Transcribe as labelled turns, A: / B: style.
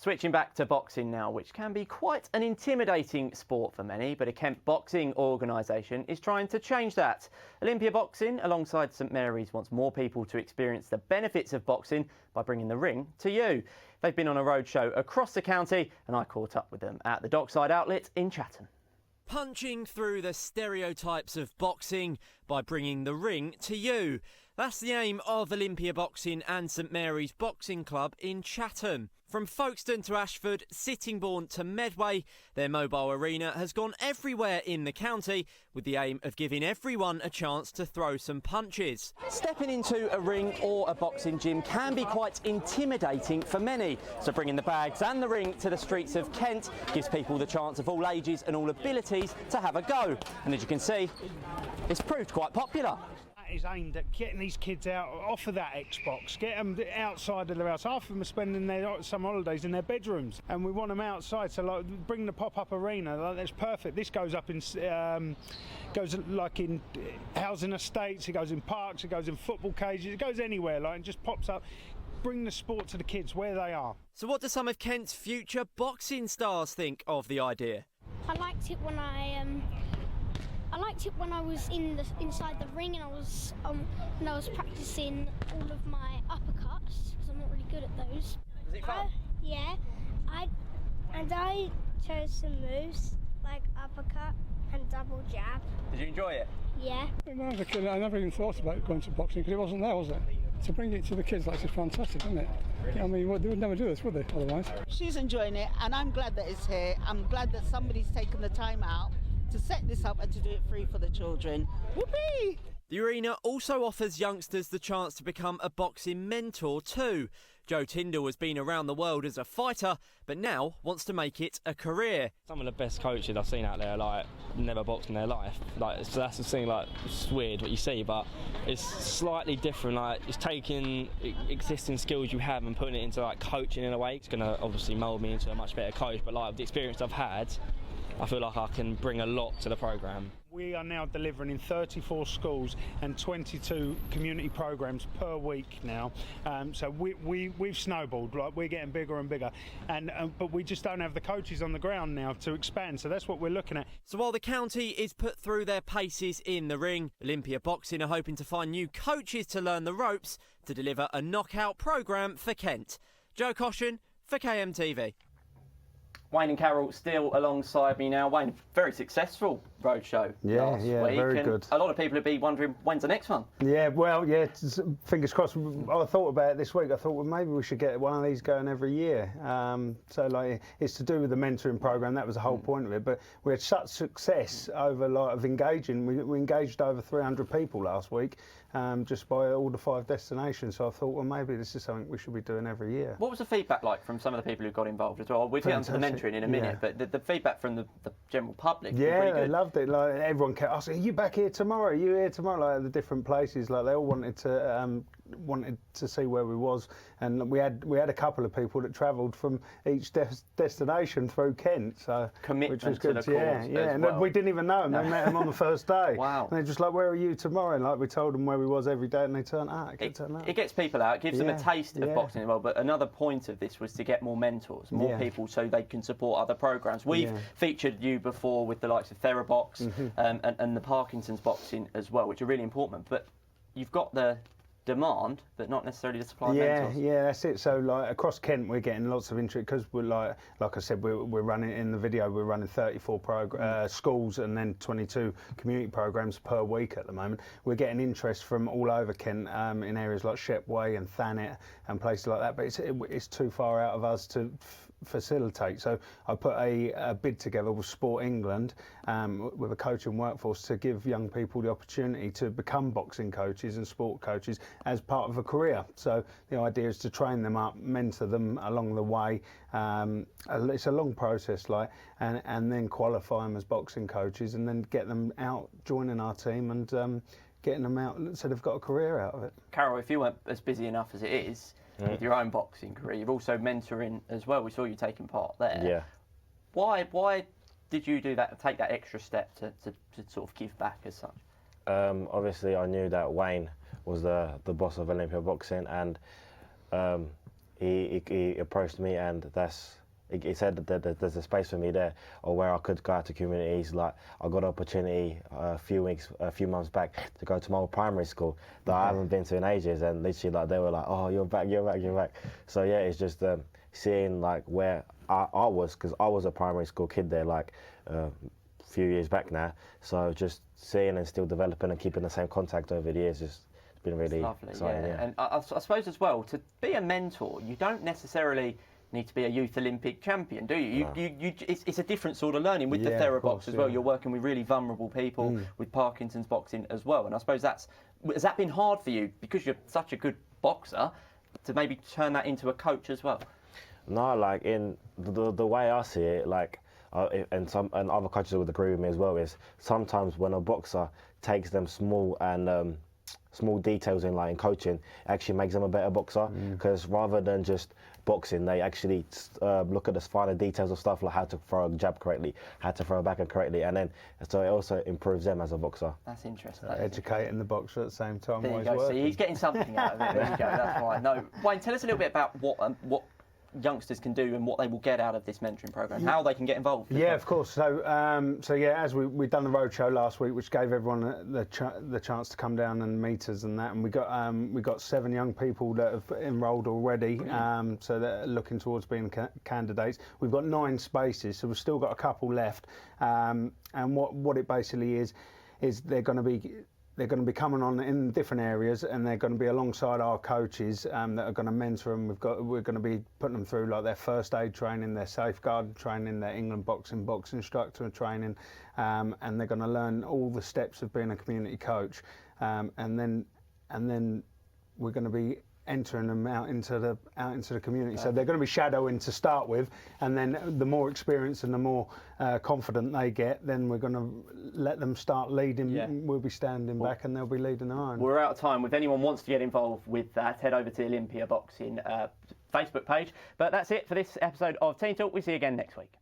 A: Switching back to boxing now, which can be quite an intimidating sport for many, but a Kent boxing organisation is trying to change that. Olympia Boxing, alongside St Mary's, wants more people to experience the benefits of boxing by bringing the ring to you. They've been on a roadshow across the county, and I caught up with them at the Dockside Outlet in Chatham. Punching through the stereotypes of boxing by bringing the ring to you. That's the aim of Olympia Boxing and St Mary's Boxing Club in Chatham. From Folkestone to Ashford, Sittingbourne to Medway, their mobile arena has gone everywhere in the county with the aim of giving everyone a chance to throw some punches. Stepping into a ring or a boxing gym can be quite intimidating for many, so bringing the bags and the ring to the streets of Kent gives people the chance of all ages and all abilities to have a go. And as you can see, it's proved quite popular.
B: Is aimed at getting these kids out off of that Xbox, get them outside of their house. Half of them are spending their summer holidays in their bedrooms, and we want them outside. So, like, bring the pop-up arena. Like, that's perfect. This goes up in, goes like in housing estates. It goes in parks. It goes in football cages. It goes anywhere. Like, it just pops up. Bring the sport to the kids where they are. So, what do some of Kent's future boxing stars think of the idea?
C: I liked it when I was inside the ring and I was practicing all of my uppercuts because I'm not really good at those.
A: Was it fun?
C: Yeah. I chose some moves like uppercut and double jab.
A: Did you enjoy it?
C: Yeah.
D: When I was a kid, I never even thought about going to boxing because it wasn't there, was it? To bring it to the kids, that's just fantastic, isn't it? I mean, they would never do this, would they, otherwise?
E: She's enjoying it, and I'm glad that it's here. I'm glad that somebody's taken the time out to set this up and to do it free for the children. Whoopee!
A: The arena also offers youngsters the chance to become a boxing mentor too. Joe Tyndall has been around the world as a fighter, but now wants to make it a career.
F: Some of the best coaches I've seen out there, like, never boxed in their life. Like, so that's the thing, like, it's weird what you see, but it's slightly different. Like, it's taking existing skills you have and putting it into, like, coaching in a way. It's going to obviously mould me into a much better coach, but, like, the experience I've had, I feel like I can bring a lot to the programme.
B: We are now delivering in 34 schools and 22 community programmes per week now. So we've snowballed, like, we're getting bigger and bigger. But we just don't have the coaches on the ground now to expand, so that's what we're looking at.
A: So while the county is put through their paces in the ring, Olympia Boxing are hoping to find new coaches to learn the ropes to deliver a knockout programme for Kent. Joe Caution for KMTV. Wayne and Carol still alongside me now. Wayne, very successful roadshow last week.
G: Very good.
A: A lot of people would be wondering, when's the next one?
G: Yeah, well, yeah, fingers crossed. I thought about it this week. I thought, well, maybe we should get one of these going every year. So, like, it's to do with the mentoring program. That was the whole point of it. But we had such success over, like, of engaging. We engaged over 300 people last week, just by all the 5 destinations. So I thought, well, maybe this is something we should be doing every year.
A: What was the feedback like from some of the people who got involved as well? We'll get onto the mentoring in a minute, but the feedback from the general public was really good.
G: They loved it. Like, everyone kept asking, "Are you back here tomorrow? Are you here tomorrow?" Like, the different places, like, they all wanted to see where we was, and we had a couple of people that travelled from each destination through Kent, so
A: commitment,
G: which was good.
A: To the cause
G: and
A: well.
G: We didn't even know them. They met them on the first day.
A: Wow!
G: And they're just like, "Where are you tomorrow?" And, like, we told them where we was every day, and they turned out.
A: It gets people out, gives them a taste of boxing as well. But another point of this was to get more mentors, more people, so they can support other programmes. We've featured you before with the likes of TheraBox and the Parkinson's boxing as well, which are really important. But you've got the demand, but not necessarily the supply of mentors.
G: Yeah, that's it. So, like, across Kent, we're getting lots of interest because we're like I said, we're running in the video. We're running 34 schools and then 22 community programs per week at the moment. We're getting interest from all over Kent in areas like Shepway and Thanet and places like that. But it's too far out of us to facilitate. So I put a bid together with Sport England with a coaching workforce to give young people the opportunity to become boxing coaches and sport coaches as part of a career. So the idea is to train them up, mentor them along the way. It's a long process, like, and then qualify them as boxing coaches and then get them out joining our team and getting them out so they've got a career out of it.
A: Carol, if you weren't as busy enough as it is with your own boxing career, you're also mentoring as well. We saw you taking part there.
F: Yeah.
A: Why did you do that? Take that extra step to sort of give back as such?
F: Obviously, I knew that Wayne was the boss of Olympia Boxing, and
H: he approached me, and he said that there's a space for me there, or where I could go out to communities. Like, I got an opportunity a few months back to go to my old primary school that I haven't been to in ages, and literally like they were like, "Oh, you're back." So yeah, it's just seeing like where I was, because I was a primary school kid there like a few years back now. So just seeing and still developing and keeping the same contact over the years, it's been really
A: lovely,
H: exciting.
A: yeah. And I suppose as well, to be a mentor, you don't necessarily need to be a youth Olympic champion, do you?
H: No.
A: It's a different sort of learning with the TheraBox as well. You're working with really vulnerable people with Parkinson's boxing as well. And I suppose has that been hard for you, because you're such a good boxer, to maybe turn that into a coach as well?
H: No, like in the way I see it, like, and other coaches would agree with me as well, is sometimes when a boxer takes them small details in coaching, it actually makes them a better boxer, because rather than just boxing, they actually look at the finer details of stuff, like how to throw a jab correctly, how to throw a backhand correctly, and then so it also improves them as a boxer.
A: That's interesting.
G: Educating the boxer at the same time.
A: There you go. See, he's getting something out of it. There you go. That's fine. No, Wayne, tell us a little bit about what youngsters can do and what they will get out of this mentoring program, how they can get involved.
G: Yeah, of course. So as we've done the roadshow last week, which gave everyone the chance to come down and meet us and that, and we got 7 young people that have enrolled already, so they're looking towards being candidates. We've got 9 spaces, so we've still got a couple left, and what it basically is they're going to be coming on in different areas, and they're going to be alongside our coaches that are going to mentor them. We're going to be putting them through like their first aid training, their safeguard training, their England box instructor training, and they're going to learn all the steps of being a community coach, and then we're going to be entering them out into the community. So they're going to be shadowing to start with, and then the more experience and the more confident they get, then we're going to let them start leading.
A: Yeah.
G: We'll be standing back and they'll be leading their own.
A: We're out of time. If anyone wants to get involved with that, head over to Olympia Boxing Facebook page. But that's it for this episode of Team Talk. We'll see you again next week.